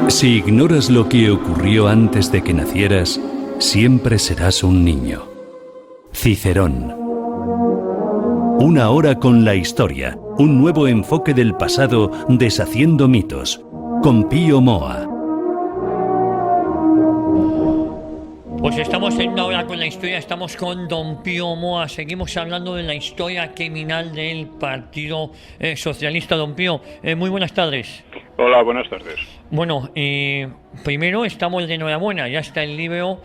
Si ignoras lo que ocurrió antes de que nacieras, siempre serás un niño. Cicerón. Una hora con la historia, un nuevo enfoque del pasado deshaciendo mitos, con Pío Moa. Pues estamos en Una hora con la historia, estamos con don Pío Moa, seguimos hablando de la historia criminal del Partido Socialista. Don Pío, muy buenas tardes. Hola, buenas tardes. Bueno, primero estamos de enhorabuena, ya está el libro,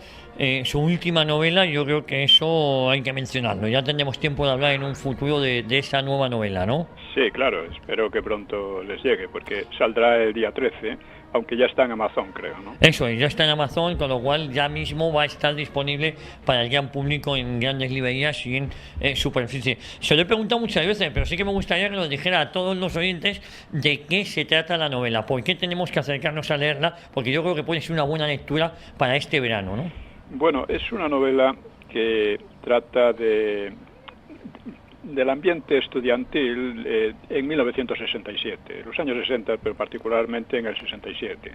su última novela, yo creo que eso hay que mencionarlo, ya tendremos tiempo de hablar en un futuro de esa nueva novela, ¿no? Sí, claro, espero que pronto les llegue, porque saldrá el día 13, aunque ya está en Amazon, creo, ¿no? Eso es, ya está en Amazon, con lo cual ya mismo va a estar disponible para el gran público en grandes librerías y en superficie. Se lo he preguntado muchas veces, pero sí que me gustaría que nos dijera a todos los oyentes de qué se trata la novela, por qué tenemos que acercarnos a leerla, porque yo creo que puede ser una buena lectura para este verano, ¿no? Bueno, es una novela que trata del ambiente estudiantil en 1967, los años 60, pero particularmente en el 67,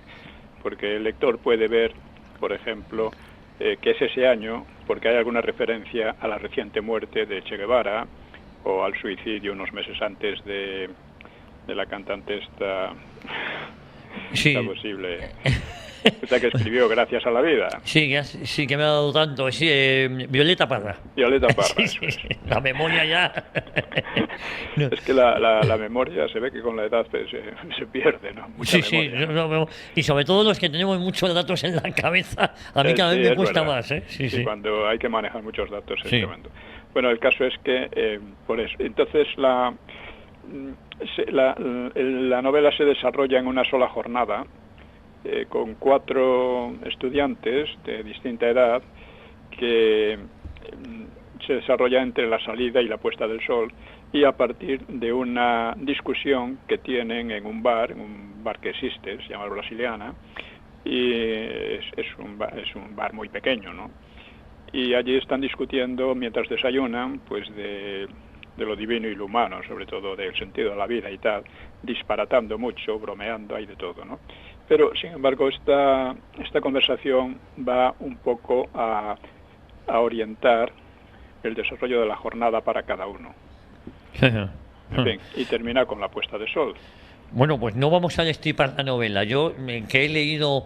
porque el lector puede ver, por ejemplo, que es ese año, porque hay alguna referencia a la reciente muerte de Che Guevara o al suicidio unos meses antes de la cantante esta posible... Esta que escribió Gracias a la vida. Sí, sí, que me ha dado tanto. Sí, Violeta Parra. Violeta Parra, sí, sí, sí. La memoria ya. No. Es que la memoria se ve que con la edad se pierde, ¿no? Mucha memoria. No, y sobre todo los que tenemos muchos datos en la cabeza, a mí cada vez me cuesta más. Sí, cuando hay que manejar muchos datos es tremendo. Bueno, el caso es que, por eso, entonces la novela se desarrolla en una sola jornada, con 4 estudiantes de distinta edad que se desarrolla entre la salida y la puesta del sol, y a partir de una discusión que tienen en un bar que existe, se llama Brasiliana, y es un bar muy pequeño, ¿no? Y allí están discutiendo mientras desayunan, pues de lo divino y lo humano, sobre todo del sentido de la vida y tal, disparatando mucho, bromeando, hay de todo, ¿no? Pero, sin embargo, esta conversación va un poco a orientar el desarrollo de la jornada para cada uno. En fin, y termina con la puesta de sol. Bueno, pues no vamos a destripar la novela. Yo, que he leído...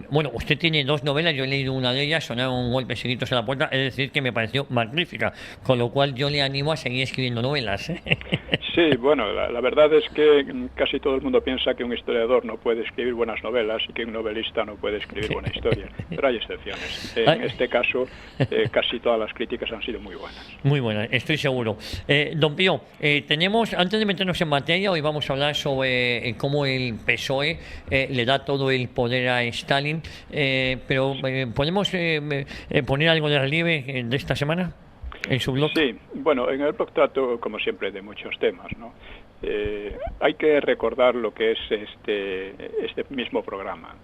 bueno, usted tiene 2 novelas, yo he leído una de ellas, Sonaron golpes seguidos a la puerta, es decir, que me pareció magnífica, con lo cual yo le animo a seguir escribiendo novelas. Sí, bueno, la verdad es que casi todo el mundo piensa que un historiador no puede escribir buenas novelas y que un novelista no puede escribir buena historia, pero hay excepciones. En este caso, casi todas las críticas han sido muy buenas. Muy buenas, estoy seguro. Don Pío, tenemos, antes de meternos en materia, hoy vamos a hablar sobre cómo el PSOE le da todo el poder a Stalin, pero ¿podemos poner algo de relieve de esta semana en su blog? Sí, bueno, en el blog trato, como siempre, de muchos temas, ¿no? Hay que recordar lo que es este mismo programa.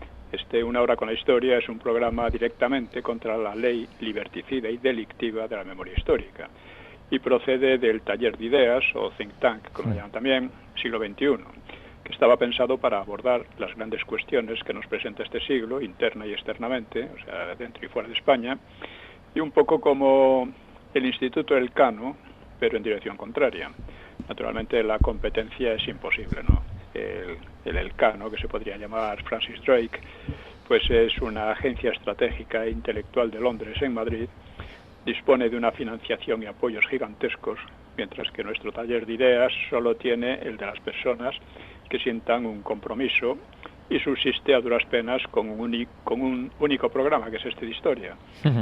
Una hora con la historia es un programa directamente contra la ley liberticida y delictiva de la memoria histórica, y procede del taller de ideas, o think tank, como lo llaman también, siglo XXI, que estaba pensado para abordar las grandes cuestiones que nos presenta este siglo, interna y externamente, o sea, dentro y fuera de España, y un poco como el Instituto Elcano, pero en dirección contraria. Naturalmente la competencia es imposible, ¿no? El Elcano, que se podría llamar Francis Drake, pues es una agencia estratégica e intelectual de Londres en Madrid. Dispone de una financiación y apoyos gigantescos, mientras que nuestro taller de ideas solo tiene el de las personas que sientan un compromiso y subsiste a duras penas con un único programa, que es este de historia.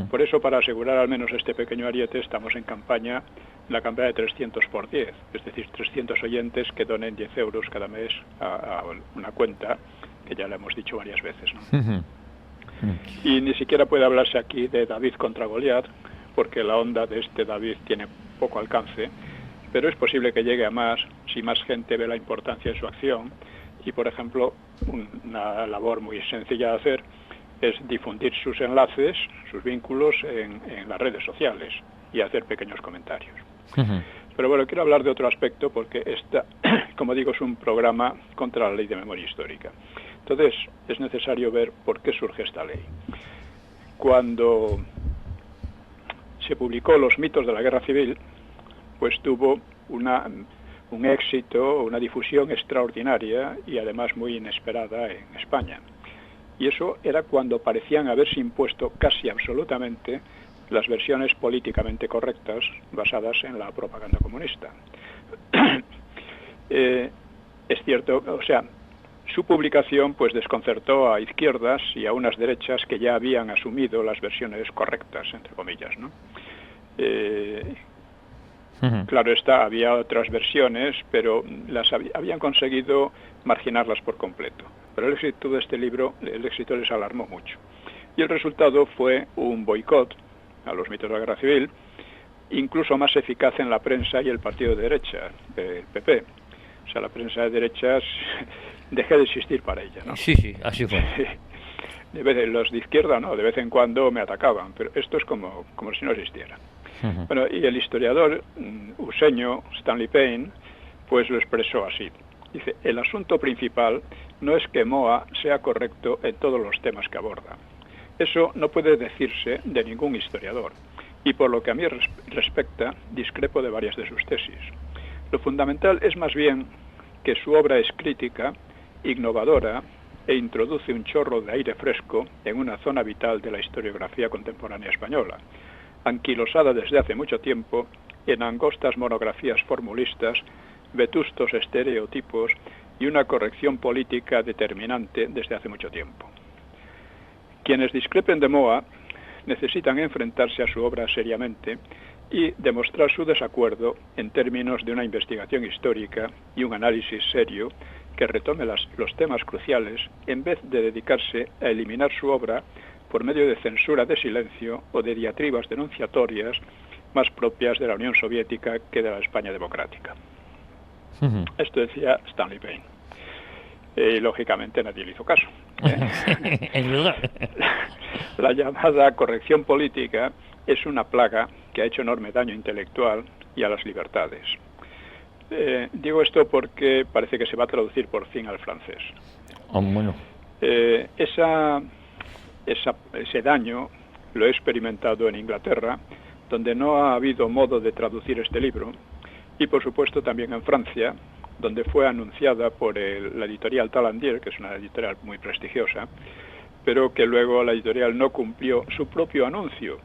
Por eso, para asegurar al menos este pequeño ariete, estamos en la campaña de 300 por 10, es decir, 300 oyentes que donen 10 euros cada mes a una cuenta, que ya le hemos dicho varias veces, ¿no? Y ni siquiera puede hablarse aquí de David contra Goliat, porque la onda de este David tiene poco alcance, pero es posible que llegue a más si más gente ve la importancia de su acción. Y, por ejemplo, una labor muy sencilla de hacer es difundir sus enlaces, sus vínculos en las redes sociales y hacer pequeños comentarios. Pero bueno, quiero hablar de otro aspecto, porque como digo, es un programa contra la ley de memoria histórica. Entonces, es necesario ver por qué surge esta ley. Cuando se publicó Los mitos de la guerra civil, pues tuvo un éxito, una difusión extraordinaria y además muy inesperada en España. Y eso era cuando parecían haberse impuesto casi absolutamente las versiones políticamente correctas basadas en la propaganda comunista. Es cierto, o sea, su publicación pues desconcertó a izquierdas y a unas derechas que ya habían asumido las versiones correctas, entre comillas, ¿no? Claro está, había otras versiones, pero habían conseguido marginarlas por completo. Pero el éxito de este libro, el éxito les alarmó mucho. Y el resultado fue un boicot a los mitos de la guerra civil, incluso más eficaz en la prensa y el partido de derecha, el PP. O sea, la prensa de derechas dejé de existir para ella, ¿no? Sí, sí, así fue. Los de izquierda, no, de vez en cuando me atacaban, pero esto es como si no existiera. Bueno, y el historiador useño Stanley Payne, pues lo expresó así. Dice, el asunto principal no es que Moa sea correcto en todos los temas que aborda. Eso no puede decirse de ningún historiador, y por lo que a mí respecta, discrepo de varias de sus tesis. Lo fundamental es más bien que su obra es crítica, innovadora, e introduce un chorro de aire fresco en una zona vital de la historiografía contemporánea española, anquilosada desde hace mucho tiempo en angostas monografías formulistas, vetustos estereotipos y una corrección política determinante desde hace mucho tiempo. Quienes discrepen de Moa necesitan enfrentarse a su obra seriamente y demostrar su desacuerdo en términos de una investigación histórica y un análisis serio que retome los temas cruciales en vez de dedicarse a eliminar su obra por medio de censura de silencio o de diatribas denunciatorias más propias de la Unión Soviética que de la España democrática. Esto decía Stanley Payne. Y lógicamente nadie le hizo caso. Es verdad. La llamada corrección política es una plaga que ha hecho enorme daño intelectual y a las libertades. Digo esto porque parece que se va a traducir por fin al francés. Bueno. Ese daño lo he experimentado en Inglaterra, donde no ha habido modo de traducir este libro, y por supuesto también en Francia, donde fue anunciada por la editorial Talandier, que es una editorial muy prestigiosa, pero que luego la editorial no cumplió su propio anuncio.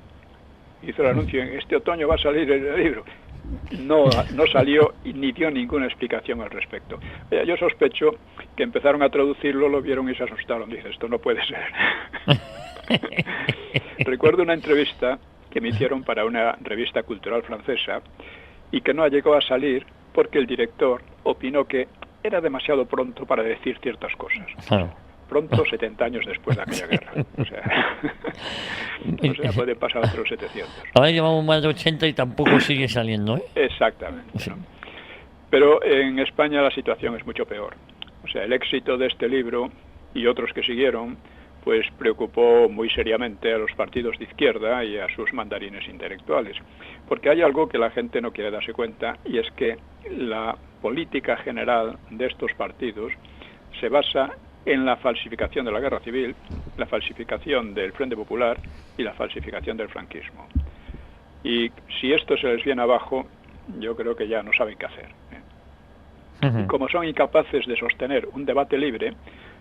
Hizo el anuncio, en este otoño va a salir el libro. No salió y ni dio ninguna explicación al respecto. Yo sospecho que empezaron a traducirlo, lo vieron y se asustaron. Dice, esto no puede ser. Recuerdo una entrevista que me hicieron para una revista cultural francesa y que no llegó a salir porque el director opinó que era demasiado pronto para decir ciertas cosas. Pronto, 70 años después de aquella guerra. O sea, pueden pasar otros 700. Ahora llevamos más de 80 y tampoco sigue saliendo, ¿eh? Exactamente. Sí. ¿No? Pero en España la situación es mucho peor. O sea, el éxito de este libro y otros que siguieron, pues preocupó muy seriamente a los partidos de izquierda y a sus mandarines intelectuales. Porque hay algo que la gente no quiere darse cuenta, y es que la política general de estos partidos se basa en la falsificación de la guerra civil, la falsificación del Frente Popular y la falsificación del franquismo. Y si esto se les viene abajo, yo creo que ya no saben qué hacer. Y como son incapaces de sostener un debate libre,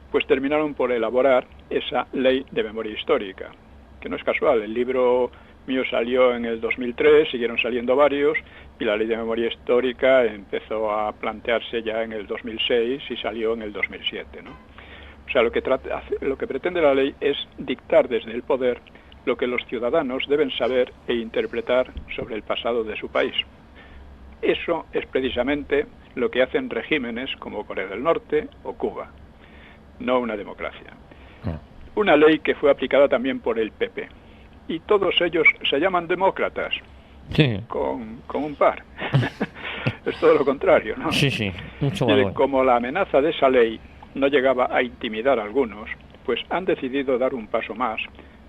pues terminaron por elaborar esa ley de memoria histórica, que no es casual. El libro mío salió en el 2003, siguieron saliendo varios, y la ley de memoria histórica empezó a plantearse ya en el 2006 y salió en el 2007, ¿no? O sea, lo que pretende la ley es dictar desde el poder lo que los ciudadanos deben saber e interpretar sobre el pasado de su país. Eso es precisamente lo que hacen regímenes como Corea del Norte o Cuba, no una democracia. Una ley que fue aplicada también por el PP. Y todos ellos se llaman demócratas, sí, con un par. Es todo lo contrario, ¿no? Sí, sí, mucho valor. Como la amenaza de esa ley no llegaba a intimidar a algunos, pues han decidido dar un paso más,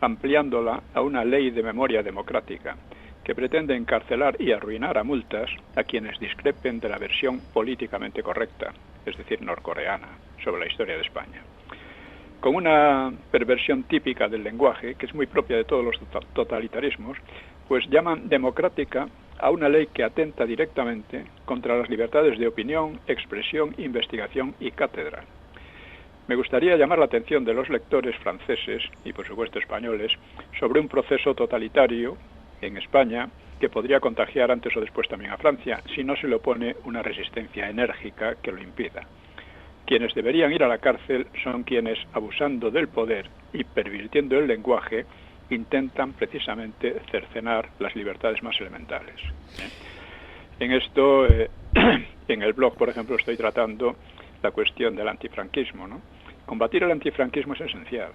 ampliándola a una ley de memoria democrática, que pretende encarcelar y arruinar a multas a quienes discrepen de la versión políticamente correcta, es decir, norcoreana, sobre la historia de España. con una perversión típica del lenguaje, que es muy propia de todos los totalitarismos, pues llaman democrática a una ley que atenta directamente contra las libertades de opinión, expresión, investigación y cátedra. Me gustaría llamar la atención de los lectores franceses y por supuesto españoles sobre un proceso totalitario en España que podría contagiar antes o después también a Francia si no se le opone una resistencia enérgica que lo impida. Quienes deberían ir a la cárcel son quienes, abusando del poder y pervirtiendo el lenguaje, intentan precisamente cercenar las libertades más elementales. En esto, en el blog, por ejemplo, estoy tratando la cuestión del antifranquismo, ¿no? Combatir el antifranquismo es esencial.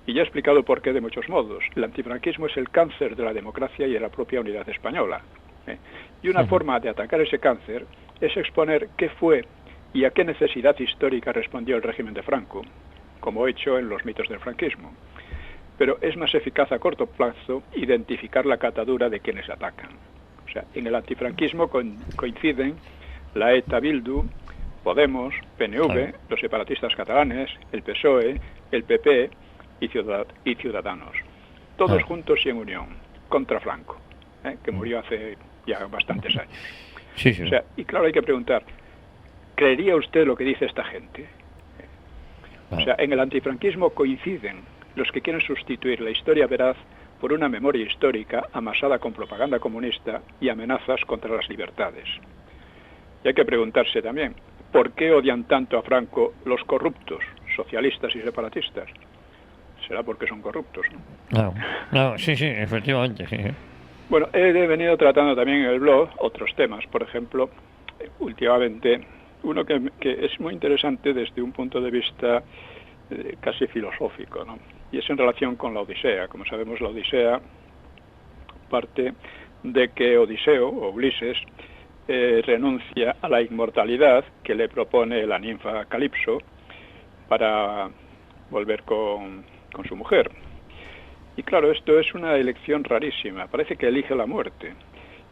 Y ya he explicado por qué de muchos modos. El antifranquismo es el cáncer de la democracia y de la propia unidad española. Y una forma de atacar ese cáncer es exponer qué fue y a qué necesidad histórica respondió el régimen de Franco, como he hecho en los mitos del franquismo. Pero es más eficaz a corto plazo identificar la catadura de quienes atacan. O sea, en el antifranquismo coinciden la ETA Bildu, Podemos, PNV, los separatistas catalanes, el PSOE, el PP y Ciudadanos. Todos juntos y en unión, contra Franco, que murió hace ya bastantes años. Sí, sí. O sea, y claro, hay que preguntar, ¿creería usted lo que dice esta gente? O sea, en el antifranquismo coinciden los que quieren sustituir la historia veraz por una memoria histórica amasada con propaganda comunista y amenazas contra las libertades. Y hay que preguntarse también, ¿por qué odian tanto a Franco los corruptos, socialistas y separatistas? Será porque son corruptos, ¿no? Claro, sí, efectivamente, sí. Bueno, he venido tratando también en el blog otros temas, por ejemplo, últimamente, uno que es muy interesante desde un punto de vista casi filosófico, ¿no? Y es en relación con la Odisea. Como sabemos, la Odisea parte de que Odiseo, o Ulises, renuncia a la inmortalidad que le propone la ninfa Calipso para volver con su mujer. Y claro, esto es una elección rarísima, parece que elige la muerte.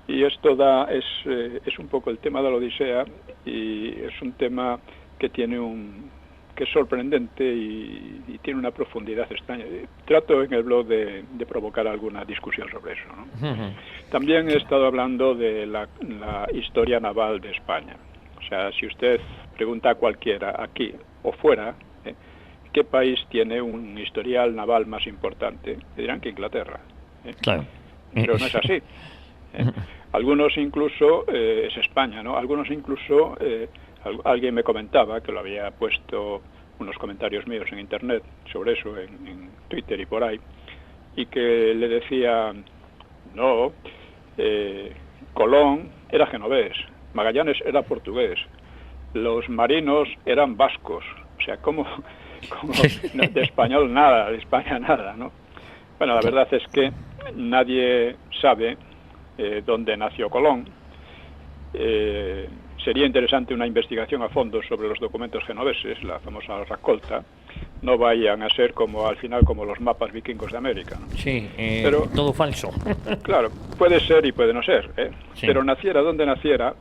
Y esto es un poco el tema de la Odisea, y es un tema que que es sorprendente y tiene una profundidad extraña. Trato en el blog de provocar alguna discusión sobre eso, ¿no? También he estado hablando de la historia naval de España. O sea, si usted pregunta a cualquiera, aquí o fuera, ¿qué país tiene un historial naval más importante? Le dirán que Inglaterra. Claro. Pero no es así. Algunos incluso, es España, ¿no? Algunos incluso, alguien me comentaba, que lo había puesto unos comentarios míos en Internet sobre eso, en Twitter y por ahí, y que le decía, no, Colón era genovés, Magallanes era portugués, los marinos eran vascos, o sea, como de español nada, de España nada, ¿no? Bueno, la verdad es que nadie sabe dónde nació Colón. Sería interesante una investigación a fondo sobre los documentos genoveses, la famosa Raccolta. No vayan a ser al final como los mapas vikingos de América, ¿no? Sí, pero todo falso. Claro, puede ser y puede no ser, Sí. Pero naciera donde naciera,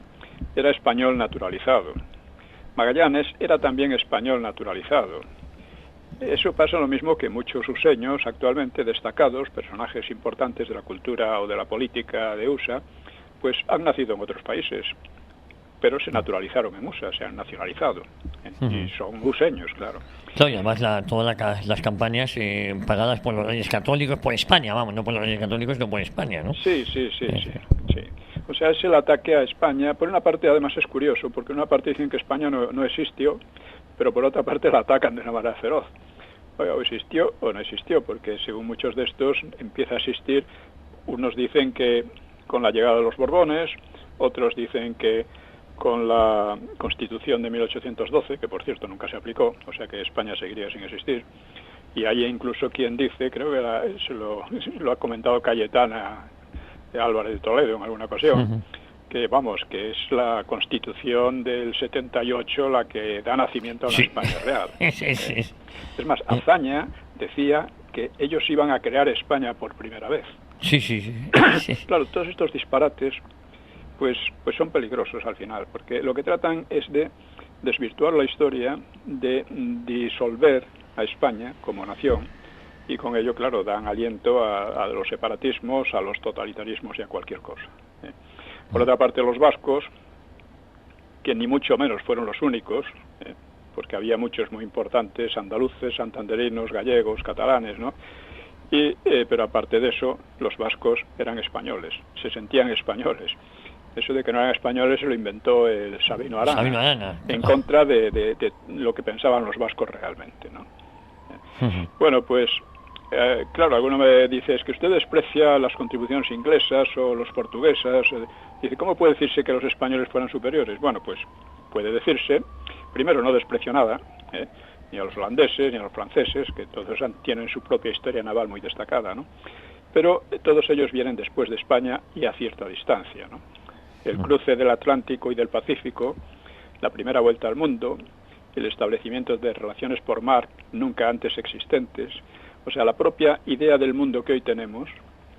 era español naturalizado. Magallanes era también español naturalizado. Eso pasa lo mismo que muchos useños actualmente destacados, personajes importantes de la cultura o de la política de USA, pues han nacido en otros países, pero se naturalizaron en USA, se han nacionalizado, y son useños, claro. Claro, y además todas las campañas pagadas por los Reyes Católicos, por España, vamos, no por los Reyes Católicos, sino por España, ¿no? Sí. O sea, es el ataque a España. Por una parte, además, es curioso, porque por una parte dicen que España no existió, pero por otra parte la atacan de una manera feroz. O existió o no existió, porque según muchos de estos empieza a existir. Unos dicen que con la llegada de los Borbones, otros dicen que con la Constitución de 1812, que por cierto nunca se aplicó, o sea que España seguiría sin existir. Y hay incluso quien dice, creo que lo ha comentado Cayetana Álvarez de Toledo en alguna ocasión, que es la Constitución del 78 la que da nacimiento a una España real. Es más, Azaña decía que ellos iban a crear España por primera vez. Sí. Claro, todos estos disparates pues son peligrosos al final, porque lo que tratan es de desvirtuar la historia, de disolver a España como nación, y con ello, claro, dan aliento a los separatismos, a los totalitarismos y a cualquier cosa. Por otra parte, los vascos, que ni mucho menos fueron los únicos, porque había muchos muy importantes, andaluces, santanderinos, gallegos, catalanes, ¿no? Pero aparte de eso, los vascos eran españoles, se sentían españoles. Eso de que no eran españoles se lo inventó el Sabino Arana, en contra de lo que pensaban los vascos realmente, ¿no? Bueno, pues, claro, alguno me dice, es que usted desprecia las contribuciones inglesas o los portuguesas. Dice, ¿cómo puede decirse que los españoles fueran superiores? Bueno, pues puede decirse, primero no desprecio nada, ni a los holandeses, ni a los franceses, que todos tienen su propia historia naval muy destacada, ¿no? Pero todos ellos vienen después de España y a cierta distancia, ¿no? El cruce del Atlántico y del Pacífico, la primera vuelta al mundo, el establecimiento de relaciones por mar nunca antes existentes, o sea, la propia idea del mundo que hoy tenemos,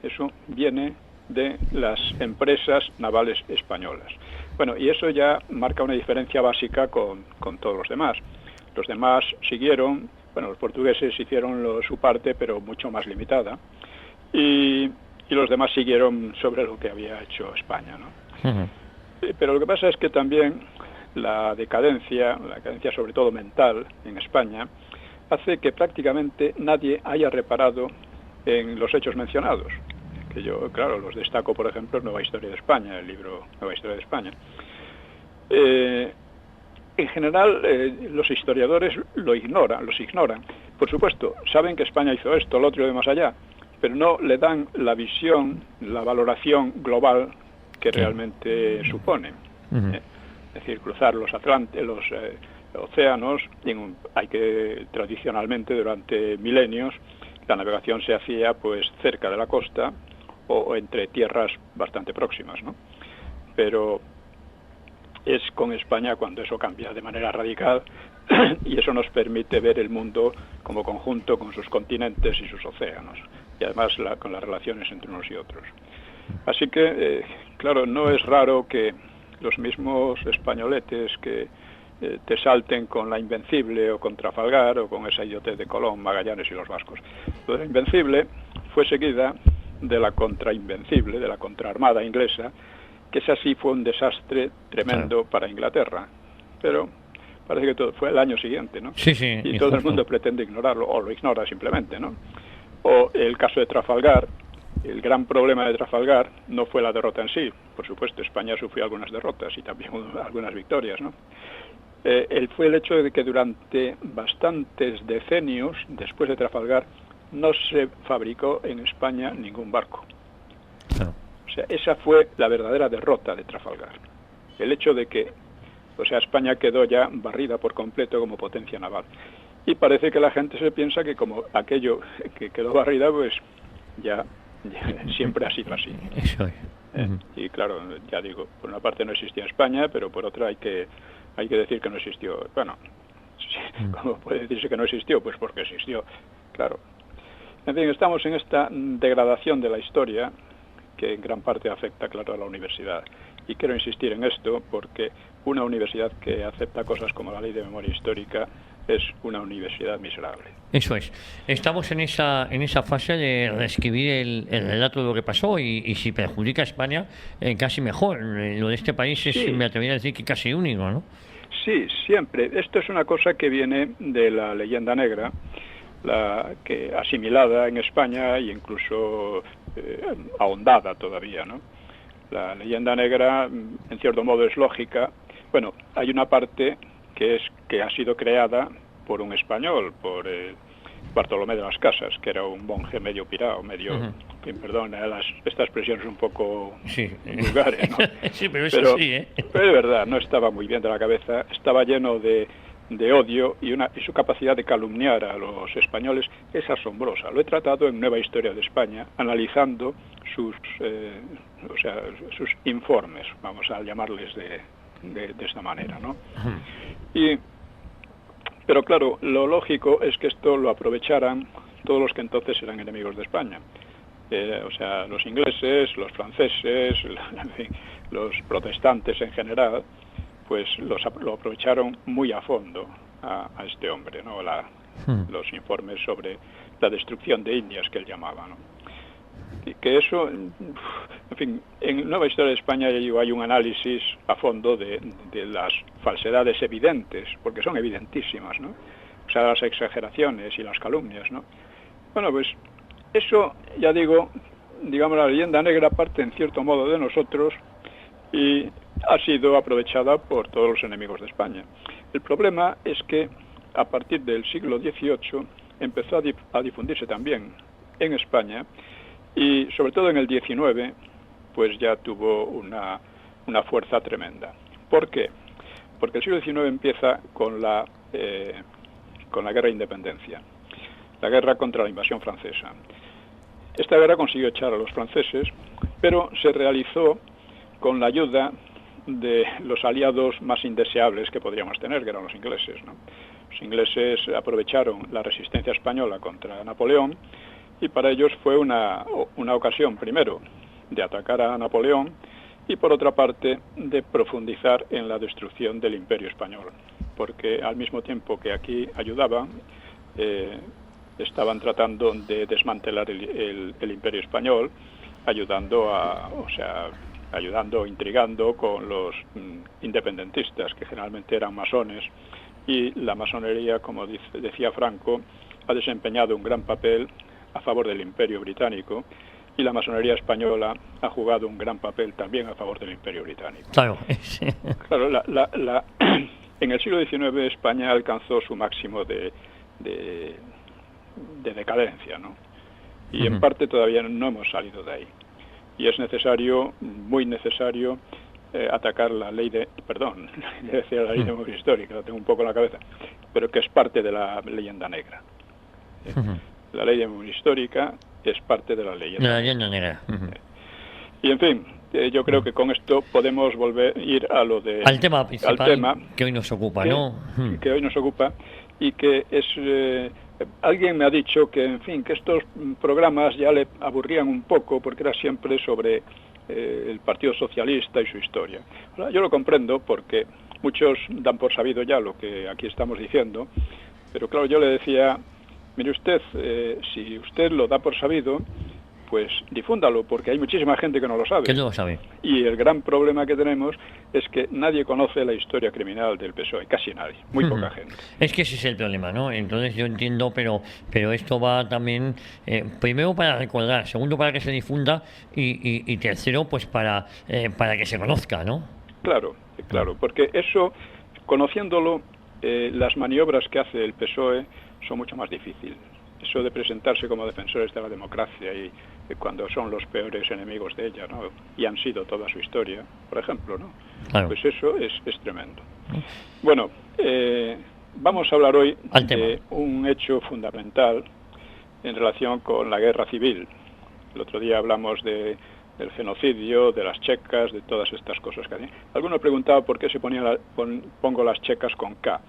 eso viene de las empresas navales españolas. Bueno, y eso ya marca una diferencia básica con todos los demás. Los demás siguieron, bueno, los portugueses hicieron su parte, pero mucho más limitada, y los demás siguieron sobre lo que había hecho España, ¿no? Pero lo que pasa es que también la decadencia sobre todo mental en España, hace que prácticamente nadie haya reparado en los hechos mencionados, que yo, claro, los destaco, por ejemplo, Nueva Historia de España, el libro Nueva Historia de España. En general, los historiadores los ignoran. Por supuesto, saben que España hizo esto, lo otro y de más allá, pero no le dan la visión, la valoración global que realmente supone. Es decir, cruzar los océanos, hay que tradicionalmente durante milenios la navegación se hacía pues cerca de la costa o entre tierras bastante próximas, ¿no? Pero es con España cuando eso cambia de manera radical y eso nos permite ver el mundo como conjunto con sus continentes y sus océanos, y además con las relaciones entre unos y otros. Así que, claro, no es raro que los mismos españoletes que te salten con la Invencible o con Trafalgar o con esa idiotez de Colón, Magallanes y los vascos. Lo de la Invencible fue seguida de la Contrainvencible, de la contraarmada inglesa, que esa sí fue un desastre tremendo para Inglaterra. Pero parece que todo fue el año siguiente, ¿no? Sí, y todo el mundo pretende ignorarlo, o lo ignora simplemente, ¿no? O el caso de Trafalgar. El gran problema de Trafalgar no fue la derrota en sí. Por supuesto, España sufrió algunas derrotas y también algunas victorias, ¿no? Fue el hecho de que durante bastantes decenios después de Trafalgar no se fabricó en España ningún barco. O sea, esa fue la verdadera derrota de Trafalgar. El hecho de que, España quedó ya barrida por completo como potencia naval. Y parece que la gente se piensa que como aquello que quedó barrida, pues ya siempre ha sido así. Eso es. Y claro, ya digo, por una parte no existía España, pero por otra hay que decir que no existió. Bueno, ¿cómo puede decirse que no existió? Pues porque existió, claro. En fin, estamos en esta degradación de la historia que en gran parte afecta, claro, a la universidad. Y quiero insistir en esto porque una universidad que acepta cosas como la Ley de Memoria Histórica es una universidad miserable. Eso es. Estamos en esa fase de reescribir el relato de lo que pasó y si perjudica a España, casi mejor. Lo de este país es, sí, me atrevería a decir que casi único, ¿no? Sí, siempre. Esto es una cosa que viene de la leyenda negra, que asimilada en España e incluso ahondada todavía, ¿no? La leyenda negra, en cierto modo, es lógica. Bueno, hay una parte que ha sido creada por un español, por Bartolomé de las Casas, que era un monje medio pirao, medio, perdona, esta expresión es un poco vulgares, ¿no? Sí, pero eso sí, ¿eh? Pero es verdad, no estaba muy bien de la cabeza, estaba lleno de odio y su capacidad de calumniar a los españoles es asombrosa. Lo he tratado en Nueva Historia de España, analizando sus informes, vamos a llamarles de esta manera, ¿no? Pero claro, lo lógico es que esto lo aprovecharan todos los que entonces eran enemigos de España. Los ingleses, los franceses, en fin, los protestantes en general, pues lo aprovecharon muy a fondo a este hombre, ¿no? Los informes sobre la destrucción de Indias, que él llamaba, ¿no? Y que eso, en fin, en Nueva Historia de España hay un análisis a fondo de las falsedades evidentes, porque son evidentísimas, ¿no? O sea, las exageraciones y las calumnias, ¿no? Bueno, pues eso, ya digo, digamos, la leyenda negra parte en cierto modo de nosotros y ha sido aprovechada por todos los enemigos de España. El problema es que a partir del siglo XVIII empezó a difundirse también en España y sobre todo en el XIX pues ya tuvo una fuerza tremenda. ¿Por qué? Porque el siglo XIX empieza con la guerra de independencia, la guerra contra la invasión francesa. Esta guerra consiguió echar a los franceses, pero se realizó con la ayuda de los aliados más indeseables que podríamos tener, que eran los ingleses, ¿no? Los ingleses aprovecharon la resistencia española contra Napoleón y para ellos fue una ocasión, primero, de atacar a Napoleón y, por otra parte, de profundizar en la destrucción del Imperio español, porque al mismo tiempo que aquí ayudaban, estaban tratando de desmantelar el Imperio español, intrigando con los independentistas, que generalmente eran masones, y la masonería, como decía Franco, ha desempeñado un gran papel a favor del Imperio británico, y la masonería española ha jugado un gran papel también a favor del Imperio británico. Claro. Claro, en el siglo XIX España alcanzó su máximo de decadencia, ¿no? Y en parte todavía no hemos salido de ahí. Y es necesario, muy necesario, atacar la ley de memoria histórica, la tengo un poco en la cabeza, pero que es parte de la leyenda negra. La ley de memoria histórica es parte de la leyenda negra. Y en fin, yo creo que con esto podemos ir al tema principal, que hoy nos ocupa, ¿no? Que hoy nos ocupa y que es... alguien me ha dicho que, en fin, que estos programas ya le aburrían un poco porque era siempre sobre el Partido Socialista y su historia. Ahora, yo lo comprendo porque muchos dan por sabido ya lo que aquí estamos diciendo, pero claro, yo le decía, mire usted, si usted lo da por sabido, pues difúndalo, porque hay muchísima gente que no lo sabe. Que no lo sabe. Y el gran problema que tenemos es que nadie conoce la historia criminal del PSOE, casi nadie, muy poca gente. Es que ese es el problema, ¿no? Entonces yo entiendo, pero esto va también, primero para recordar, segundo para que se difunda y tercero pues para que se conozca, ¿no? Claro, porque eso, conociéndolo, las maniobras que hace el PSOE son mucho más difíciles. Eso de presentarse como defensores de la democracia y cuando son los peores enemigos de ella, ¿no? Y han sido toda su historia, por ejemplo, ¿no? Claro. Pues eso es tremendo. Bueno, vamos a hablar hoy de un hecho fundamental en relación con la guerra civil. El otro día hablamos del genocidio, de las checas, de todas estas cosas que hay. Alguno preguntaba por qué se pongo las checas con K.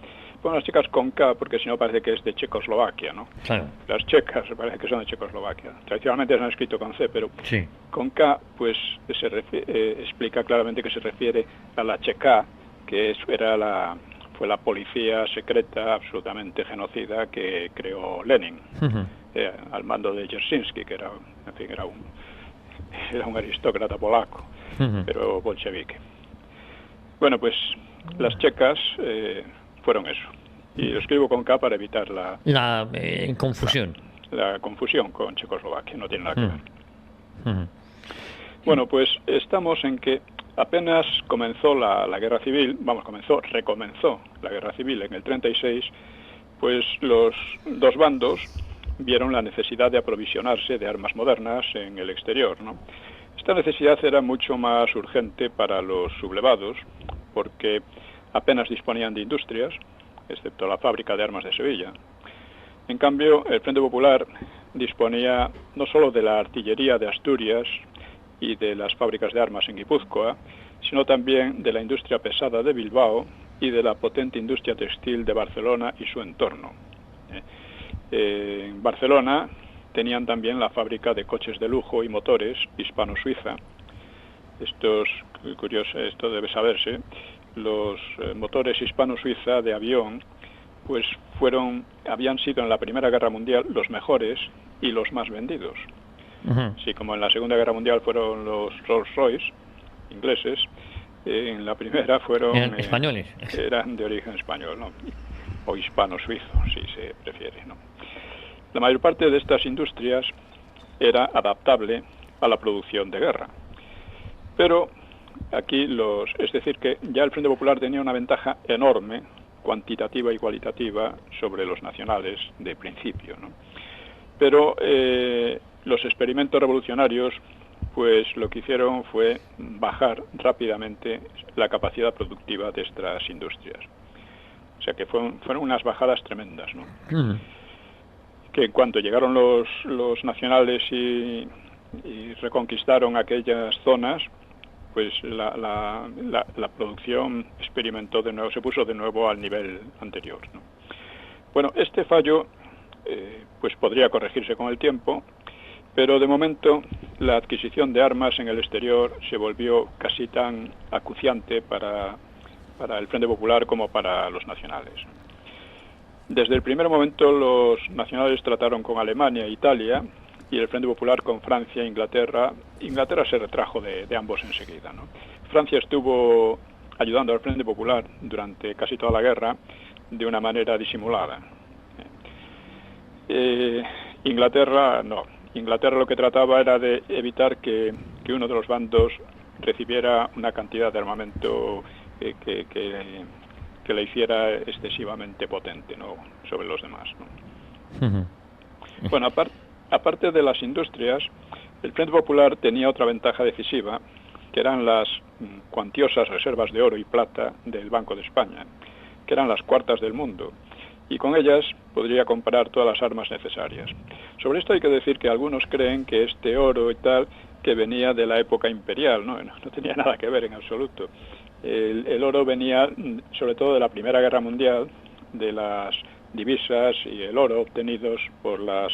Pongo las checas con K porque si no parece que es de Checoslovaquia, ¿no? Claro. Las checas parece que son de Checoslovaquia. Tradicionalmente se han escrito con C, pero sí. Con K pues explica claramente que se refiere a la Checa, que fue la policía secreta absolutamente genocida que creó Lenin, al mando de Dzerzhinsky, que era un aristócrata polaco, pero bolchevique. Bueno, pues las checas fueron eso. Y lo escribo con K para evitar la confusión. La confusión con Checoslovaquia, no tiene nada que ver. Bueno, pues estamos en que apenas comenzó la guerra civil, recomenzó la guerra civil en el 36, pues los dos bandos vieron la necesidad de aprovisionarse de armas modernas en el exterior, ¿no? Esta necesidad era mucho más urgente para los sublevados, porque apenas disponían de industrias, excepto la fábrica de armas de Sevilla. En cambio, el Frente Popular disponía no solo de la artillería de Asturias y de las fábricas de armas en Guipúzcoa, sino también de la industria pesada de Bilbao y de la potente industria textil de Barcelona y su entorno. En Barcelona tenían también la fábrica de coches de lujo y motores hispano-suiza. Esto es curioso, esto debe saberse. Los motores hispano-suiza de avión pues habían sido en la Primera Guerra Mundial los mejores y los más vendidos. Sí, como en la Segunda Guerra Mundial fueron los Rolls-Royce ingleses, en la primera fueron españoles. Eran de origen español, ¿no? O hispano-suizo, si se prefiere, ¿no? La mayor parte de estas industrias era adaptable a la producción de guerra. Pero aquí es decir, que ya el Frente Popular tenía una ventaja enorme, cuantitativa y cualitativa, sobre los nacionales de principio, ¿no? Pero los experimentos revolucionarios, pues lo que hicieron fue bajar rápidamente la capacidad productiva de estas industrias. O sea que fueron unas bajadas tremendas, ¿no? Que en cuanto llegaron los nacionales y reconquistaron aquellas zonas, pues la producción experimentó de nuevo, se puso de nuevo al nivel anterior, ¿no? Bueno, este fallo pues podría corregirse con el tiempo, pero de momento la adquisición de armas en el exterior se volvió casi tan acuciante para el Frente Popular como para los nacionales. Desde el primer momento los nacionales trataron con Alemania e Italia, y el Frente Popular con Francia e Inglaterra. Inglaterra se retrajo de ambos enseguida, ¿no? Francia estuvo ayudando al Frente Popular durante casi toda la guerra de una manera disimulada. Inglaterra no. Inglaterra lo que trataba era de evitar que uno de los bandos recibiera una cantidad de armamento que le hiciera excesivamente potente, ¿no?, sobre los demás, ¿no? Bueno, aparte de las industrias, el Frente Popular tenía otra ventaja decisiva, que eran las cuantiosas reservas de oro y plata del Banco de España, que eran las cuartas del mundo, y con ellas podría comprar todas las armas necesarias. Sobre esto hay que decir que algunos creen que este oro y tal, que venía de la época imperial, no tenía nada que ver en absoluto. El oro venía sobre todo de la Primera Guerra Mundial, de las divisas y el oro obtenidos por las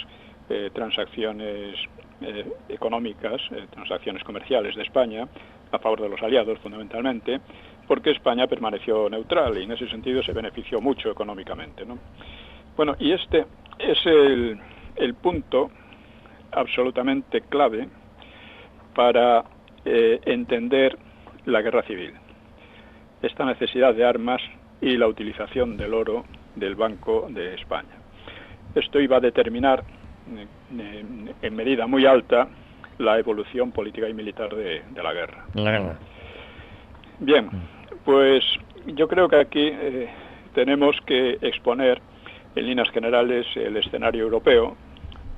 transacciones económicas, transacciones comerciales de España, a favor de los aliados fundamentalmente, porque España permaneció neutral y en ese sentido se benefició mucho económicamente, ¿no? Bueno, y este es el punto absolutamente clave para entender la guerra civil. Esta necesidad de armas y la utilización del oro del Banco de España. Esto iba a determinar en medida muy alta la evolución política y militar de la guerra. Bien, pues yo creo que aquí tenemos que exponer en líneas generales el escenario europeo,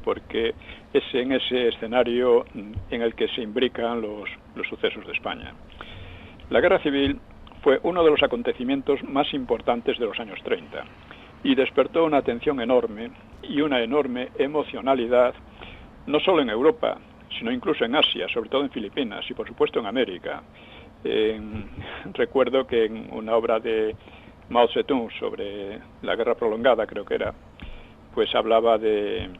porque es en ese escenario en el que se imbrican los sucesos de España. La guerra civil fue uno de los acontecimientos más importantes de los años 30 y despertó una atención enorme y una enorme emocionalidad, no solo en Europa, sino incluso en Asia, sobre todo en Filipinas y por supuesto en América. Recuerdo que en una obra de Mao Zedong sobre la guerra prolongada, creo que era, pues hablaba de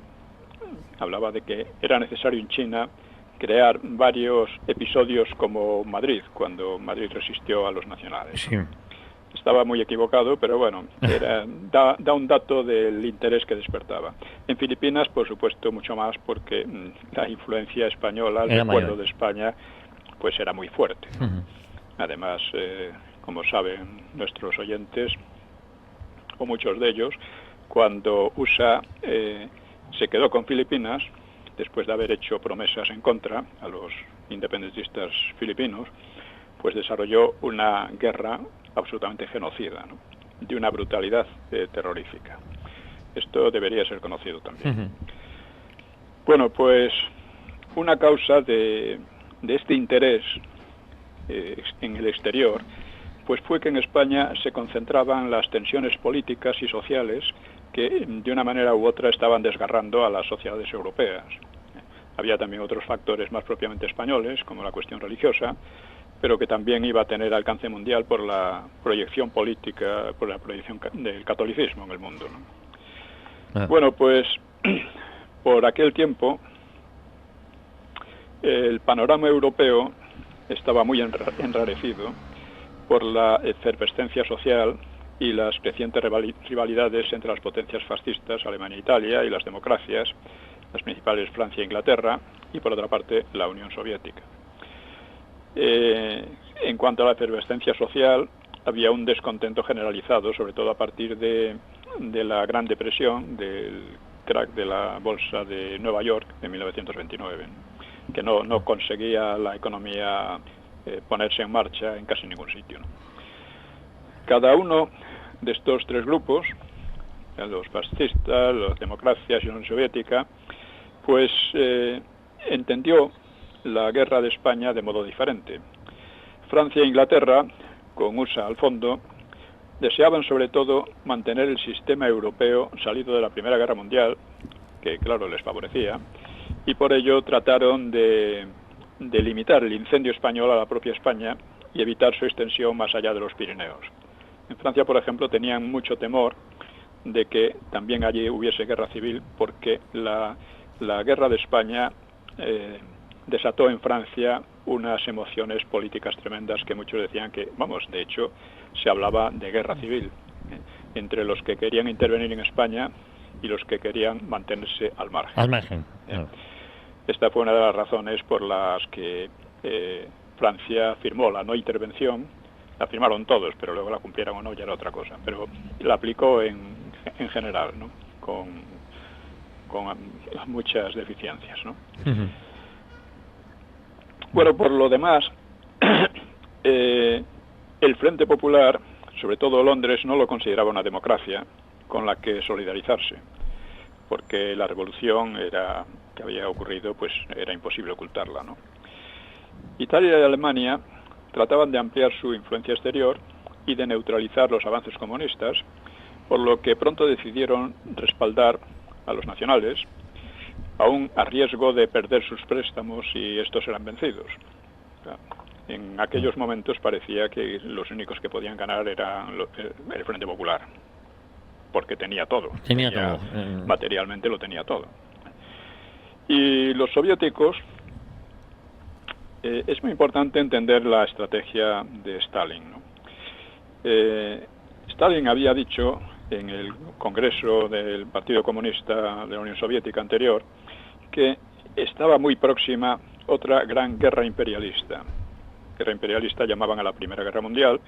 que era necesario en China crear varios episodios como Madrid, cuando Madrid resistió a los nacionales. Sí. Estaba muy equivocado, pero bueno, da un dato del interés que despertaba. En Filipinas, por supuesto, mucho más, porque la influencia española, el recuerdo de España, pues era muy fuerte. Además, como saben nuestros oyentes, o muchos de ellos, cuando USA se quedó con Filipinas, después de haber hecho promesas en contra a los independentistas filipinos, pues desarrolló una guerra absolutamente genocida, ¿no?, de una brutalidad terrorífica. Esto debería ser conocido también. Bueno, pues una causa de este interés en el exterior, pues fue que en España se concentraban las tensiones políticas y sociales que de una manera u otra estaban desgarrando a las sociedades europeas. Había también otros factores más propiamente españoles, como la cuestión religiosa, pero que también iba a tener alcance mundial por la proyección política, por la proyección del catolicismo en el mundo, ¿no? Bueno, pues por aquel tiempo el panorama europeo estaba muy enrarecido por la efervescencia social y las crecientes rivalidades entre las potencias fascistas, Alemania e Italia, y las democracias, las principales Francia e Inglaterra, y por otra parte la Unión Soviética. En cuanto a la efervescencia social, había un descontento generalizado, sobre todo a partir de la Gran Depresión, del crack de la bolsa de Nueva York en 1929, que no conseguía la economía ponerse en marcha en casi ningún sitio, ¿no? Cada uno de estos tres grupos, los fascistas, las democracias y la Unión Soviética, pues entendió la guerra de España de modo diferente. Francia e Inglaterra, con USA al fondo, deseaban sobre todo mantener el sistema europeo salido de la Primera Guerra Mundial, que claro les favorecía, y por ello trataron de limitar el incendio español a la propia España y evitar su extensión más allá de los Pirineos. En Francia, por ejemplo, tenían mucho temor de que también allí hubiese guerra civil, porque la guerra de España desató en Francia unas emociones políticas tremendas que muchos decían que, de hecho, se hablaba de guerra civil entre los que querían intervenir en España y los que querían mantenerse al margen. Al margen. Claro. Esta fue una de las razones por las que Francia firmó la no intervención. La firmaron todos, pero luego la cumplieron o no ya era otra cosa. Pero la aplicó en general, ¿no? Con muchas deficiencias, ¿no? Uh-huh. Bueno, por lo demás, el Frente Popular, sobre todo Londres, no lo consideraba una democracia con la que solidarizarse, porque la revolución que había ocurrido, pues era imposible ocultarla, ¿no? Italia y Alemania trataban de ampliar su influencia exterior y de neutralizar los avances comunistas, por lo que pronto decidieron respaldar a los nacionales, aún a riesgo de perder sus préstamos si estos eran vencidos. O sea, en aquellos momentos parecía que los únicos que podían ganar era el Frente Popular, porque tenía todo. Materialmente lo tenía todo. Y los soviéticos, es muy importante entender la estrategia de Stalin, ¿no? Stalin había dicho en el Congreso del Partido Comunista de la Unión Soviética anterior que estaba muy próxima otra gran guerra imperialista. Guerra imperialista llamaban a la Primera Guerra Mundial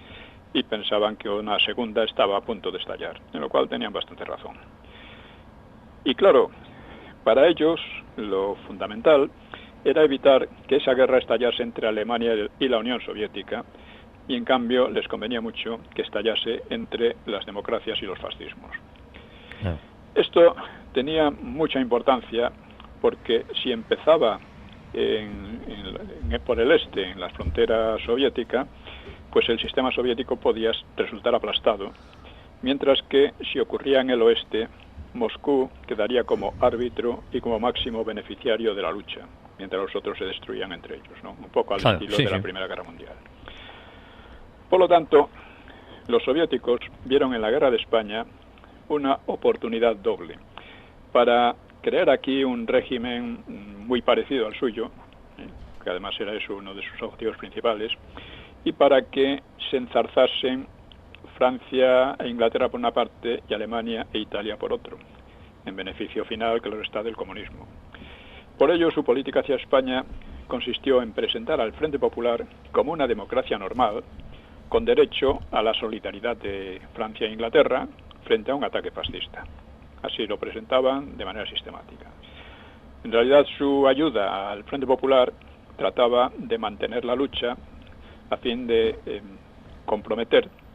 y pensaban que una segunda estaba a punto de estallar, en lo cual tenían bastante razón. Y claro, para ellos lo fundamental era evitar que esa guerra estallase entre Alemania y la Unión Soviética, y en cambio les convenía mucho que estallase entre las democracias y los fascismos. No. Esto tenía mucha importancia porque si empezaba por el este, en la frontera soviética, pues el sistema soviético podía resultar aplastado, mientras que si ocurría en el oeste, Moscú quedaría como árbitro y como máximo beneficiario de la lucha, mientras los otros se destruían entre ellos, ¿no? Un poco al estilo de la Primera Guerra Mundial. Por lo tanto, los soviéticos vieron en la guerra de España una oportunidad doble para crear aquí un régimen muy parecido al suyo, que además era eso uno de sus objetivos principales, y para que se enzarzasen Francia e Inglaterra por una parte y Alemania e Italia por otro, en beneficio final, claro está, del comunismo. Por ello, su política hacia España consistió en presentar al Frente Popular como una democracia normal, con derecho a la solidaridad de Francia e Inglaterra frente a un ataque fascista. Así lo presentaban de manera sistemática. En realidad, su ayuda al Frente Popular trataba de mantener la lucha a fin de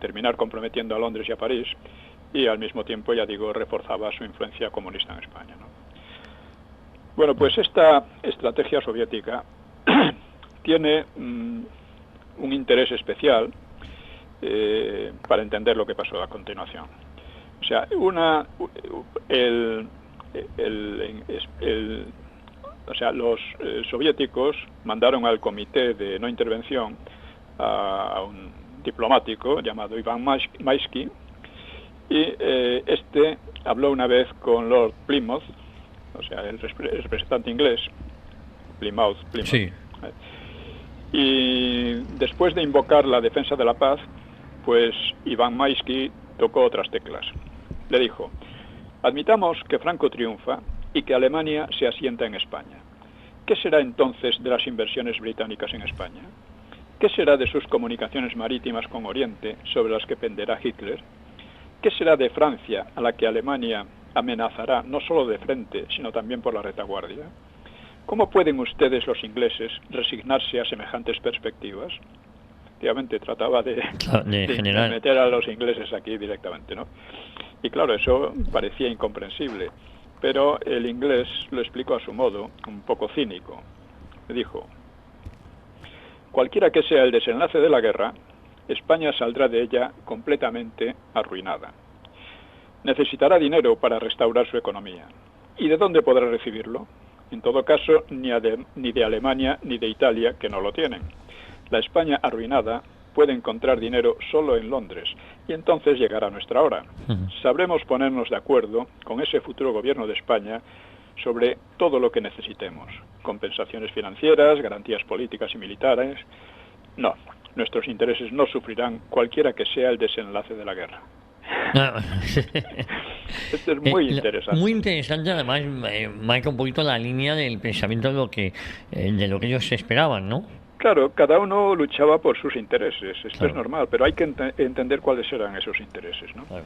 terminar comprometiendo a Londres y a París, y al mismo tiempo, ya digo, reforzaba su influencia comunista en España, ¿no? Bueno, pues esta estrategia soviética tiene un interés especial para entender lo que pasó a continuación. O sea, los soviéticos mandaron al comité de no intervención a un diplomático llamado Iván Maisky, y este habló una vez con Lord Plymouth, o sea, el representante inglés, Plymouth. Sí. Y después de invocar la defensa de la paz, pues Iván Maisky tocó otras teclas. Le dijo: admitamos que Franco triunfa y que Alemania se asienta en España. ¿Qué será entonces de las inversiones británicas en España? ¿Qué será de sus comunicaciones marítimas con Oriente, sobre las que penderá Hitler? ¿Qué será de Francia, a la que Alemania amenazará no solo de frente, sino también por la retaguardia? ¿Cómo pueden ustedes, los ingleses, resignarse a semejantes perspectivas? Efectivamente, trataba de meter a los ingleses aquí directamente, ¿no? Y claro, eso parecía incomprensible, pero el inglés lo explicó a su modo, un poco cínico. Le dijo: cualquiera que sea el desenlace de la guerra, España saldrá de ella completamente arruinada. Necesitará dinero para restaurar su economía. ¿Y de dónde podrá recibirlo? En todo caso, ni de Alemania ni de Italia, que no lo tienen. La España arruinada puede encontrar dinero solo en Londres, y entonces llegará nuestra hora. Sabremos ponernos de acuerdo con ese futuro gobierno de España sobre todo lo que necesitemos: compensaciones financieras, garantías políticas y militares. No, nuestros intereses no sufrirán cualquiera que sea el desenlace de la guerra. Esto es muy interesante. Muy interesante, además, marca un poquito la línea del pensamiento de lo que ellos esperaban, ¿no? Claro, cada uno luchaba por sus intereses, esto es normal, pero hay que entender cuáles eran esos intereses, ¿no? Claro.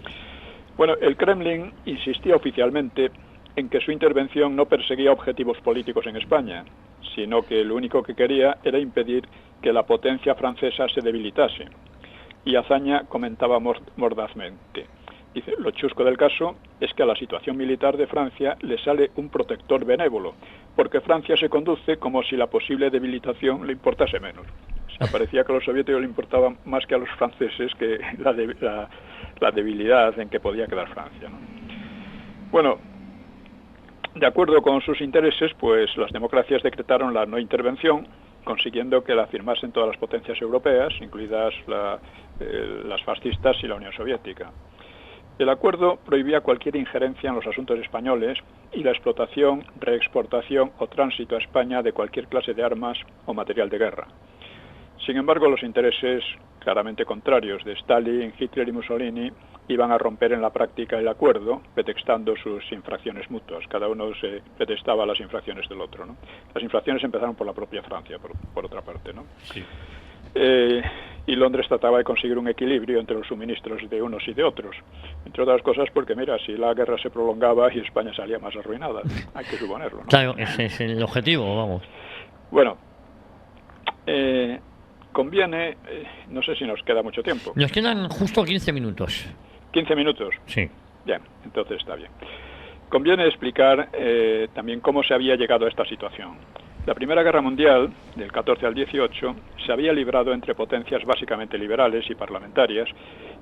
Bueno, el Kremlin insistía oficialmente en que su intervención no perseguía objetivos políticos en España, sino que lo único que quería era impedir que la potencia francesa se debilitase. Y Azaña comentaba mordazmente: dice, lo chusco del caso es que a la situación militar de Francia le sale un protector benévolo, porque Francia se conduce como si la posible debilitación le importase menos. O sea, parecía que a los soviéticos le importaba más que a los franceses que la debilidad en que podía quedar Francia, ¿no? Bueno, de acuerdo con sus intereses, pues las democracias decretaron la no intervención, consiguiendo que la firmasen todas las potencias europeas, incluidas las fascistas y la Unión Soviética. El acuerdo prohibía cualquier injerencia en los asuntos españoles y la explotación, reexportación o tránsito a España de cualquier clase de armas o material de guerra. Sin embargo, los intereses claramente contrarios de Stalin, Hitler y Mussolini iban a romper en la práctica el acuerdo, pretextando sus infracciones mutuas. Cada uno se pretextaba las infracciones del otro, ¿no? Las infracciones empezaron por la propia Francia, por otra parte, ¿no? Sí. Y Londres trataba de conseguir un equilibrio entre los suministros de unos y de otros. Entre otras cosas porque, mira, si la guerra se prolongaba y España salía más arruinada, hay que suponerlo, ¿no? Claro, ese es el objetivo, vamos. Bueno, conviene, no sé si nos queda mucho tiempo. Nos quedan justo 15 minutos. ¿15 minutos? Sí. Bien, entonces está bien. Conviene explicar también cómo se había llegado a esta situación. La Primera Guerra Mundial, del 14 al 18, se había librado entre potencias básicamente liberales y parlamentarias,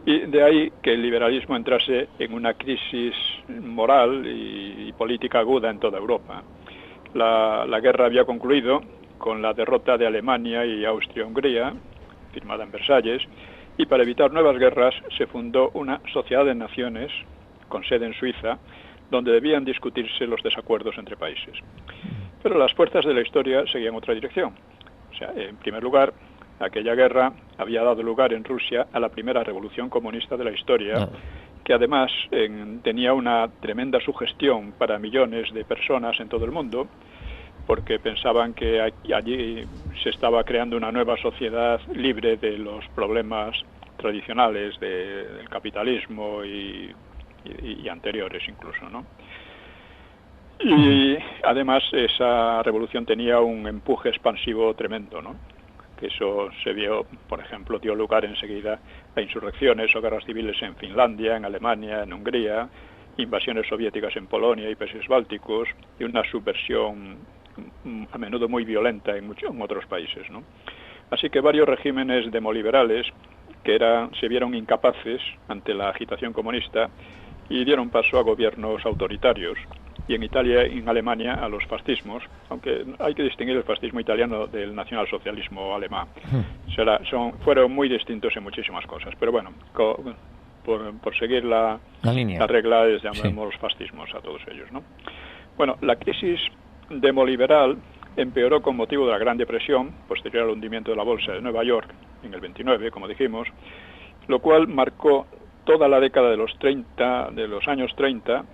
y de ahí que el liberalismo entrase en una crisis moral y política aguda en toda Europa. La guerra había concluido con la derrota de Alemania y Austria-Hungría, firmada en Versalles, y para evitar nuevas guerras se fundó una sociedad de naciones, con sede en Suiza, donde debían discutirse los desacuerdos entre países. Pero las fuerzas de la historia seguían otra dirección. O sea, en primer lugar, aquella guerra había dado lugar en Rusia a la primera revolución comunista de la historia, que además tenía una tremenda sugestión para millones de personas en todo el mundo, porque pensaban que allí se estaba creando una nueva sociedad libre de los problemas tradicionales del capitalismo y anteriores incluso, ¿no? Y además esa revolución tenía un empuje expansivo tremendo, ¿no? Que eso se vio, por ejemplo, dio lugar enseguida a insurrecciones o guerras civiles en Finlandia, en Alemania, en Hungría, invasiones soviéticas en Polonia y países bálticos, y una subversión a menudo muy violenta en otros países, ¿no? Así que varios regímenes demoliberales se vieron incapaces ante la agitación comunista y dieron paso a gobiernos autoritarios, y en Italia y en Alemania a los fascismos, aunque hay que distinguir el fascismo italiano del nacionalsocialismo alemán. Fueron muy distintos en muchísimas cosas, pero bueno, por seguir la regla, les llamamos fascismos a todos ellos, ¿no? Bueno, la crisis demoliberal empeoró con motivo de la Gran Depresión, posterior al hundimiento de la Bolsa de Nueva York en el 29, como dijimos, lo cual marcó toda la década de los años 30,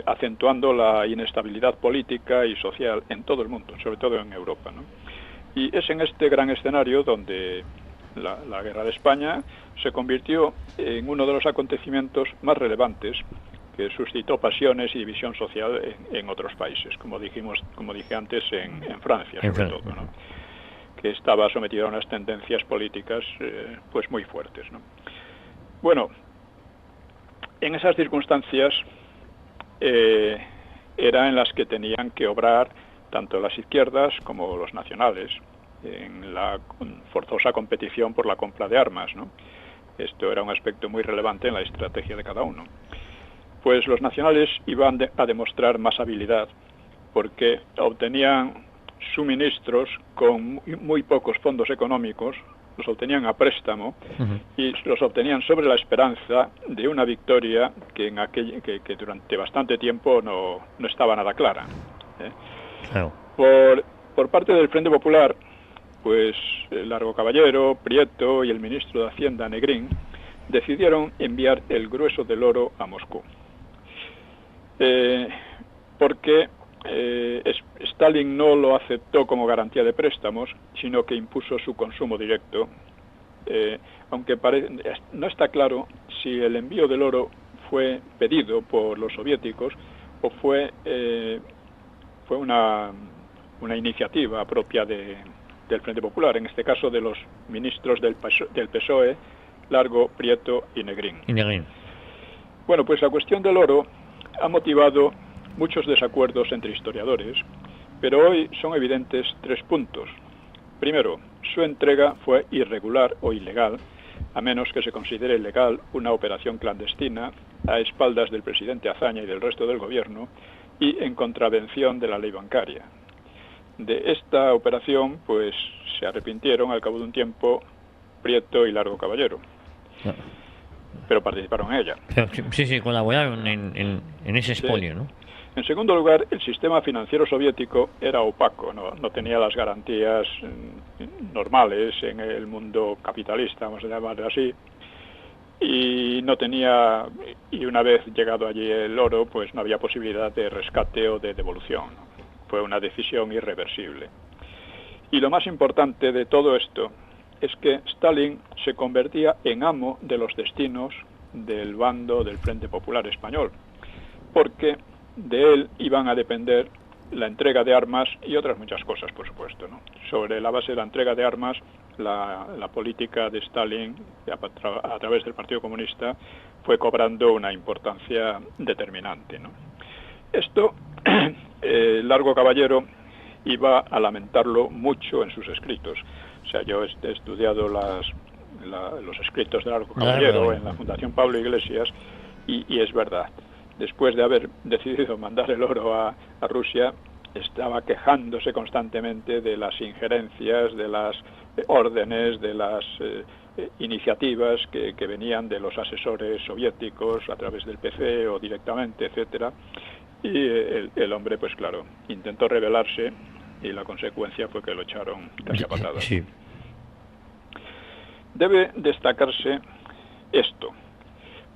acentuando la inestabilidad política y social en todo el mundo, sobre todo en Europa, ¿no? Y es en este gran escenario donde la guerra de España se convirtió en uno de los acontecimientos más relevantes, que suscitó pasiones y división social en otros países, como dije antes, en Francia, sobre todo, ¿no? Que estaba sometido a unas tendencias políticas pues muy fuertes, ¿no? Bueno, en esas circunstancias era en las que tenían que obrar tanto las izquierdas como los nacionales en la forzosa competición por la compra de armas, ¿no? Esto era un aspecto muy relevante en la estrategia de cada uno. Pues los nacionales iban a demostrar más habilidad porque obtenían suministros con muy pocos fondos económicos, los obtenían a préstamo y los obtenían sobre la esperanza de una victoria que que durante bastante tiempo no estaba nada clara, ¿eh? Claro. Por parte del Frente Popular, pues Largo Caballero, Prieto y el ministro de Hacienda, Negrín, decidieron enviar el grueso del oro a Moscú. Porque Stalin no lo aceptó como garantía de préstamos, sino que impuso su consumo directo, aunque no está claro si el envío del oro fue pedido por los soviéticos o fue una iniciativa propia del Frente Popular, en este caso de los ministros del PSOE, Largo, Prieto y Negrín. Bueno, pues la cuestión del oro ha motivado muchos desacuerdos entre historiadores, pero hoy son evidentes 3 puntos. Primero, su entrega fue irregular o ilegal, a menos que se considere legal una operación clandestina a espaldas del presidente Azaña y del resto del gobierno y en contravención de la ley bancaria. De esta operación, pues se arrepintieron al cabo de un tiempo Prieto y Largo Caballero. Pero participaron en ella. Sí, colaboraron en ese expolio, ¿no? En segundo lugar, el sistema financiero soviético era opaco, no tenía las garantías normales en el mundo capitalista, vamos a llamarlo así, y una vez llegado allí el oro, pues no había posibilidad de rescate o de devolución, ¿no? Fue una decisión irreversible. Y lo más importante de todo esto es que Stalin se convertía en amo de los destinos del bando del Frente Popular Español, porque de él iban a depender la entrega de armas y otras muchas cosas, por supuesto, ¿no? Sobre la base de la entrega de armas, la política de Stalin a través del Partido Comunista fue cobrando una importancia determinante, ¿no? Esto, Largo Caballero iba a lamentarlo mucho en sus escritos. O sea, yo he estudiado los escritos de Largo Caballero en la Fundación Pablo Iglesias y es verdad. Después de haber decidido mandar el oro a Rusia, estaba quejándose constantemente de las injerencias, de las órdenes, de las iniciativas que venían de los asesores soviéticos a través del PC o directamente, etcétera. Y el hombre, pues claro, intentó rebelarse y la consecuencia fue que lo echaron casi a patadas. Sí. Debe destacarse esto,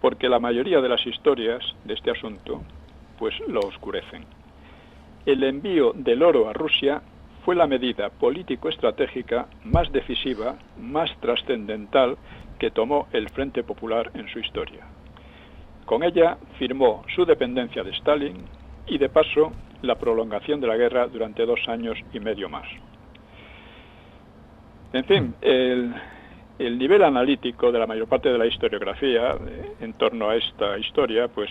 porque la mayoría de las historias de este asunto pues lo oscurecen. El envío del oro a Rusia fue la medida político-estratégica más decisiva, más trascendental que tomó el Frente Popular en su historia. Con ella firmó su dependencia de Stalin y, de paso, la prolongación de la guerra durante 2 años y medio más. En fin, el nivel analítico de la mayor parte de la historiografía en torno a esta historia, pues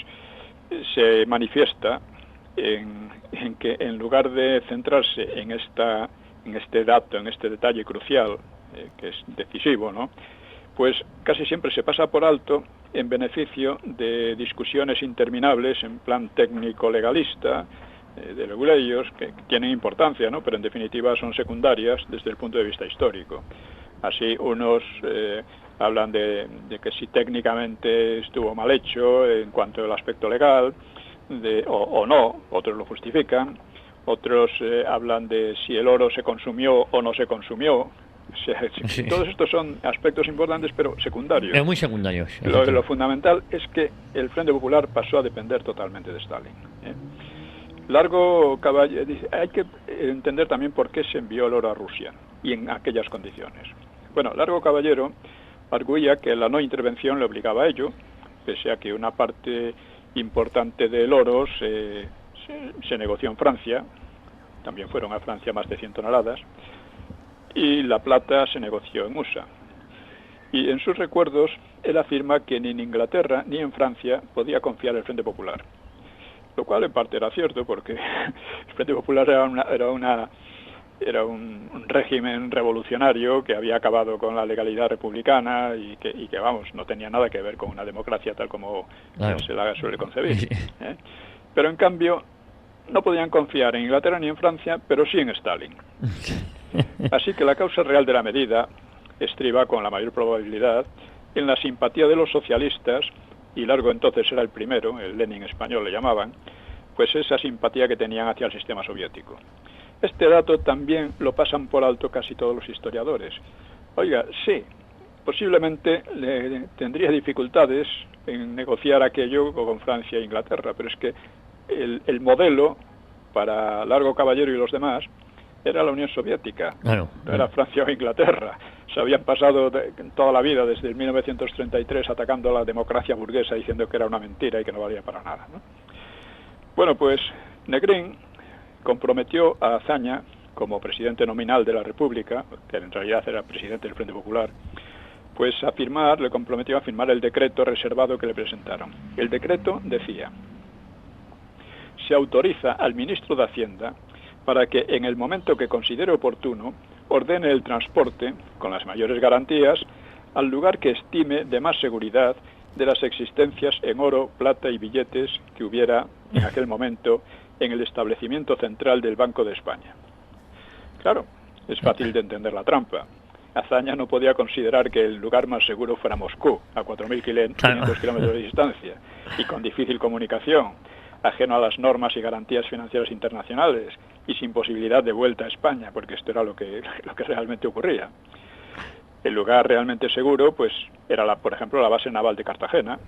se manifiesta en que en lugar de centrarse en este dato, en este detalle crucial, que es decisivo, ¿no?, pues casi siempre se pasa por alto en beneficio de discusiones interminables en plan técnico-legalista, de leguleyos, que tienen importancia, ¿no?, pero en definitiva son secundarias desde el punto de vista histórico. Así unos hablan de que si técnicamente estuvo mal hecho en cuanto al aspecto legal, o no, otros lo justifican, otros hablan de si el oro se consumió o no se consumió, O sea, Sí. todos estos son aspectos importantes, pero secundarios. Pero muy secundarios. Lo fundamental es que el Frente Popular pasó a depender totalmente de Stalin. Largo Caballero, hay que entender también por qué se envió el oro a Rusia y en aquellas condiciones. Bueno, Largo Caballero arguía que la no intervención le obligaba a ello, pese a que una parte importante del oro se negoció en Francia, también fueron a Francia más de 100 toneladas, y la plata se negoció en USA. Y en sus recuerdos, él afirma que ni en Inglaterra ni en Francia podía confiar el Frente Popular. Lo cual en parte era cierto, porque el Frente Popular era un régimen revolucionario que había acabado con la legalidad republicana y que vamos, no tenía nada que ver con una democracia tal como se la suele concebir. Pero en cambio, no podían confiar en Inglaterra ni en Francia, pero sí en Stalin. Así que la causa real de la medida estriba con la mayor probabilidad en la simpatía de los socialistas, y Largo entonces era el primero, el Lenin español le llamaban, pues esa simpatía que tenían hacia el sistema soviético. Este dato también lo pasan por alto casi todos los historiadores. Oiga, sí, posiblemente tendría dificultades en negociar aquello con Francia e Inglaterra, pero es que el modelo para Largo Caballero y los demás era la Unión Soviética, no era Francia o Inglaterra. Se habían pasado toda la vida, desde el 1933, atacando a la democracia burguesa, diciendo que era una mentira y que no valía para nada, ¿no? Bueno, pues Negrín comprometió a Azaña, como presidente nominal de la República, que en realidad era presidente del Frente Popular, pues le comprometió a firmar el decreto reservado que le presentaron. El decreto decía: se autoriza al ministro de Hacienda para que en el momento que considere oportuno ordene el transporte, con las mayores garantías, al lugar que estime de más seguridad de las existencias en oro, plata y billetes que hubiera en aquel momento en el establecimiento central del Banco de España. Claro, es fácil de entender la trampa. Azaña no podía considerar que el lugar más seguro fuera Moscú, a 4.500 kilómetros de distancia, y con difícil comunicación, ajeno a las normas y garantías financieras internacionales, y sin posibilidad de vuelta a España, porque esto era lo que realmente ocurría. El lugar realmente seguro, pues, era por ejemplo, la base naval de Cartagena,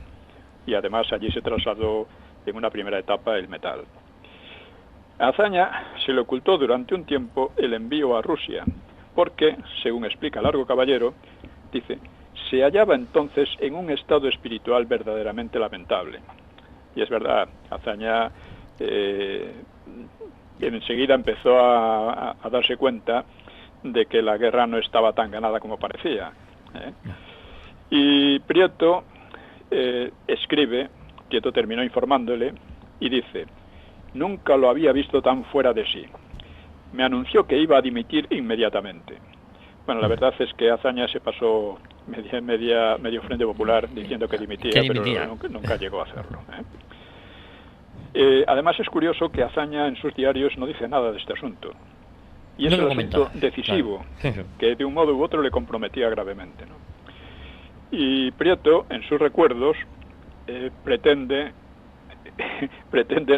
y además allí se trasladó en una primera etapa el metal. A Azaña se le ocultó durante un tiempo el envío a Rusia, porque, según explica Largo Caballero, dice, se hallaba entonces en un estado espiritual verdaderamente lamentable. Y es verdad, Azaña enseguida empezó a darse cuenta de que la guerra no estaba tan ganada como parecía. Y Prieto Prieto terminó informándole y dice: nunca lo había visto tan fuera de sí. Me anunció que iba a dimitir inmediatamente. Bueno, la verdad es que Azaña se pasó medio Frente Popular diciendo que dimitía, pero nunca llegó a hacerlo. Además es curioso que Azaña en sus diarios no dice nada de este asunto. Y es un asunto decisivo, que de un modo u otro le comprometía gravemente, ¿no? Y Prieto, en sus recuerdos, pretende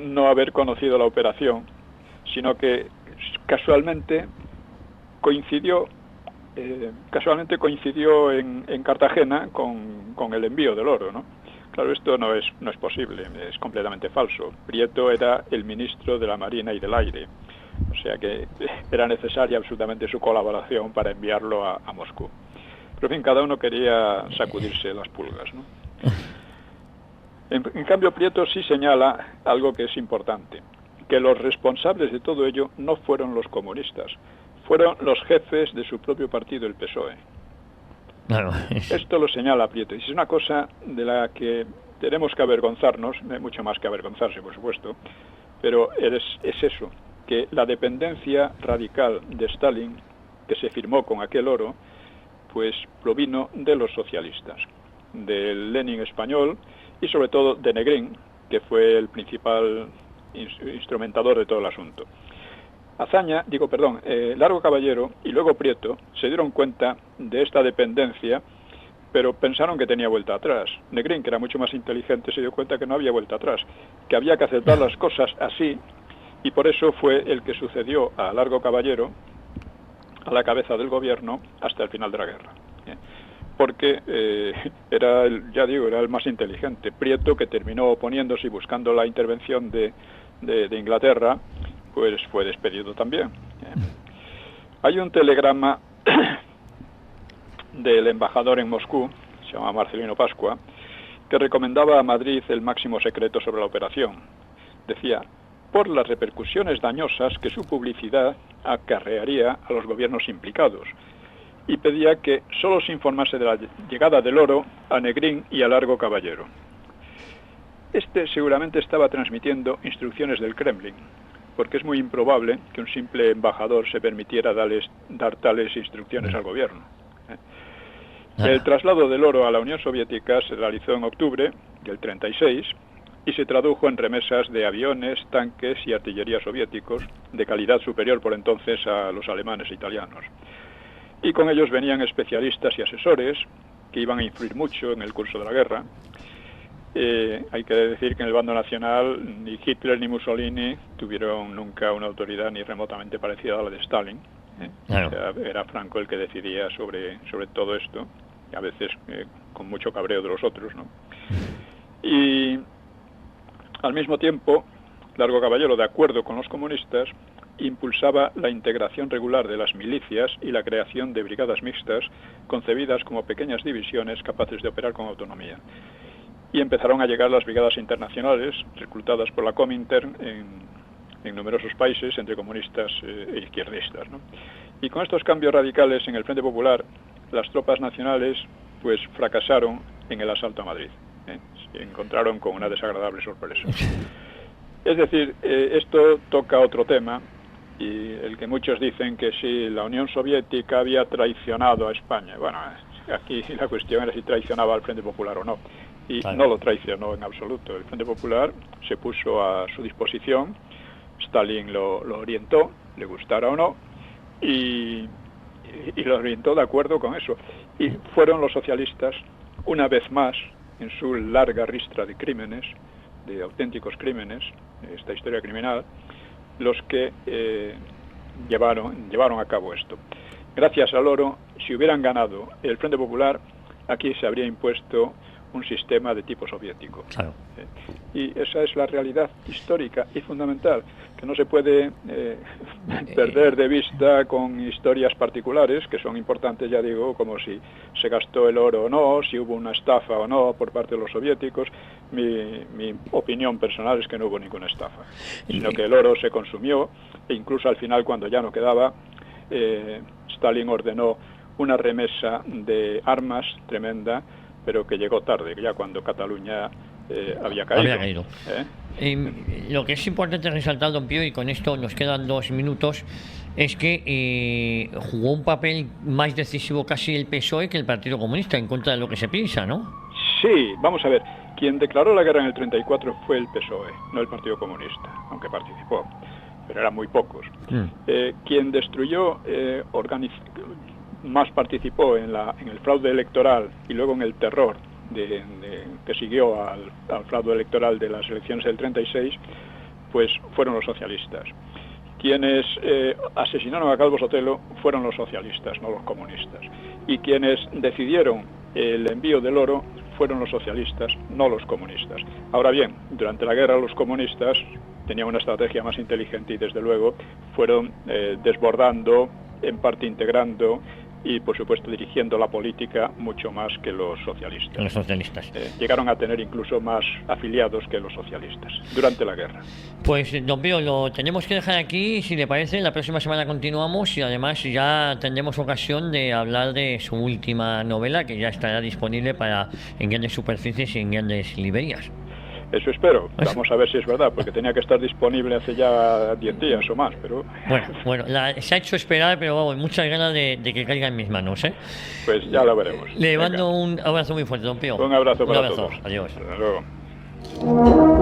no haber conocido la operación, sino que casualmente coincidió en Cartagena con el envío del oro, ¿no? Claro, esto no es posible, es completamente falso. Prieto era el ministro de la Marina y del Aire, o sea que era necesaria absolutamente su colaboración para enviarlo a Moscú. Pero en fin, cada uno quería sacudirse las pulgas, ¿no? En cambio, Prieto sí señala algo que es importante, que los responsables de todo ello no fueron los comunistas, fueron los jefes de su propio partido, el PSOE. Claro. Esto lo señala Prieto, y es una cosa de la que tenemos que avergonzarnos, mucho más que avergonzarse, por supuesto, pero es eso, que la dependencia radical de Stalin, que se firmó con aquel oro, pues provino de los socialistas, del Lenin español y sobre todo de Negrín, que fue el principal instrumentador de todo el asunto. Largo Caballero y luego Prieto se dieron cuenta de esta dependencia, pero pensaron que tenía vuelta atrás. Negrín, que era mucho más inteligente, se dio cuenta que no había vuelta atrás, que había que aceptar las cosas así, y por eso fue el que sucedió a Largo Caballero a la cabeza del gobierno hasta el final de la guerra. Porque era el más inteligente. Prieto, que terminó oponiéndose y buscando la intervención de Inglaterra, pues fue despedido también. Hay un telegrama del embajador en Moscú, se llama Marcelino Pascua, que recomendaba a Madrid el máximo secreto sobre la operación. Decía: por las repercusiones dañosas que su publicidad acarrearía a los gobiernos implicados, y pedía que solo se informase de la llegada del oro a Negrín y a Largo Caballero. Este seguramente estaba transmitiendo instrucciones del Kremlin, porque es muy improbable que un simple embajador se permitiera dar tales instrucciones al gobierno. El traslado del oro a la Unión Soviética se realizó en octubre del 36 y se tradujo en remesas de aviones, tanques y artillería soviéticos de calidad superior por entonces a los alemanes e italianos. Y con ellos venían especialistas y asesores que iban a influir mucho en el curso de la guerra. Hay que decir que en el bando nacional ni Hitler ni Mussolini tuvieron nunca una autoridad ni remotamente parecida a la de Stalin. Claro. O sea, era Franco el que decidía sobre todo esto, y a veces con mucho cabreo de los otros, ¿no? Y al mismo tiempo, Largo Caballero, de acuerdo con los comunistas, impulsaba la integración regular de las milicias y la creación de brigadas mixtas concebidas como pequeñas divisiones capaces de operar con autonomía. Y empezaron a llegar las brigadas internacionales reclutadas por la Comintern en numerosos países entre comunistas e izquierdistas, ¿no? Y con estos cambios radicales en el Frente Popular, las tropas nacionales pues fracasaron en el asalto a Madrid. Se encontraron con una desagradable sorpresa. Es decir, esto toca otro tema, y el que muchos dicen que si la Unión Soviética había traicionado a España. Bueno, aquí la cuestión era si traicionaba al Frente Popular o no. Y no lo traicionó en absoluto. El Frente Popular se puso a su disposición, Stalin lo orientó, le gustara o no, y lo orientó de acuerdo con eso. Y fueron los socialistas, una vez más, en su larga ristra de crímenes, de auténticos crímenes, esta historia criminal, los que llevaron a cabo esto. Gracias al oro, si hubieran ganado el Frente Popular, aquí se habría impuesto un sistema de tipo soviético. Claro. Y esa es la realidad histórica y fundamental, que no se puede perder de vista con historias particulares, que son importantes, ya digo, como si se gastó el oro o no, si hubo una estafa o no por parte de los soviéticos. Mi opinión personal es que no hubo ninguna estafa, sino que el oro se consumió, e incluso al final, cuando ya no quedaba, Stalin ordenó una remesa de armas tremenda, pero que llegó tarde, ya cuando Cataluña había caído. Lo que es importante resaltar, don Pío, y con esto nos quedan 2 minutos, es que jugó un papel más decisivo casi el PSOE que el Partido Comunista, en contra de lo que se piensa, ¿no? Sí, vamos a ver. Quien declaró la guerra en el 34 fue el PSOE, no el Partido Comunista, aunque participó, pero eran muy pocos. Quien destruyó, más participó en el fraude electoral y luego en el terror que siguió al fraude electoral de las elecciones del 36, pues fueron los socialistas. Quienes asesinaron a Calvo Sotelo fueron los socialistas, no los comunistas. Y quienes decidieron el envío del oro fueron los socialistas, no los comunistas. Ahora bien, durante la guerra los comunistas tenían una estrategia más inteligente y desde luego fueron desbordando, en parte integrando y por supuesto dirigiendo la política mucho más que los socialistas. Llegaron a tener incluso más afiliados que los socialistas durante la guerra. Pues don Pío, lo tenemos que dejar aquí, si le parece. La próxima semana continuamos y además ya tendremos ocasión de hablar de su última novela, que ya estará disponible en grandes superficies y en grandes librerías. Eso espero. Vamos a ver si es verdad, porque tenía que estar disponible hace ya 10 días o más, pero... Bueno, se ha hecho esperar, pero vamos, muchas ganas de que caiga en mis manos, ¿eh? Pues ya lo veremos. Le mando un abrazo muy fuerte, don Pío. Un abrazo para todos. Adiós. Hasta luego.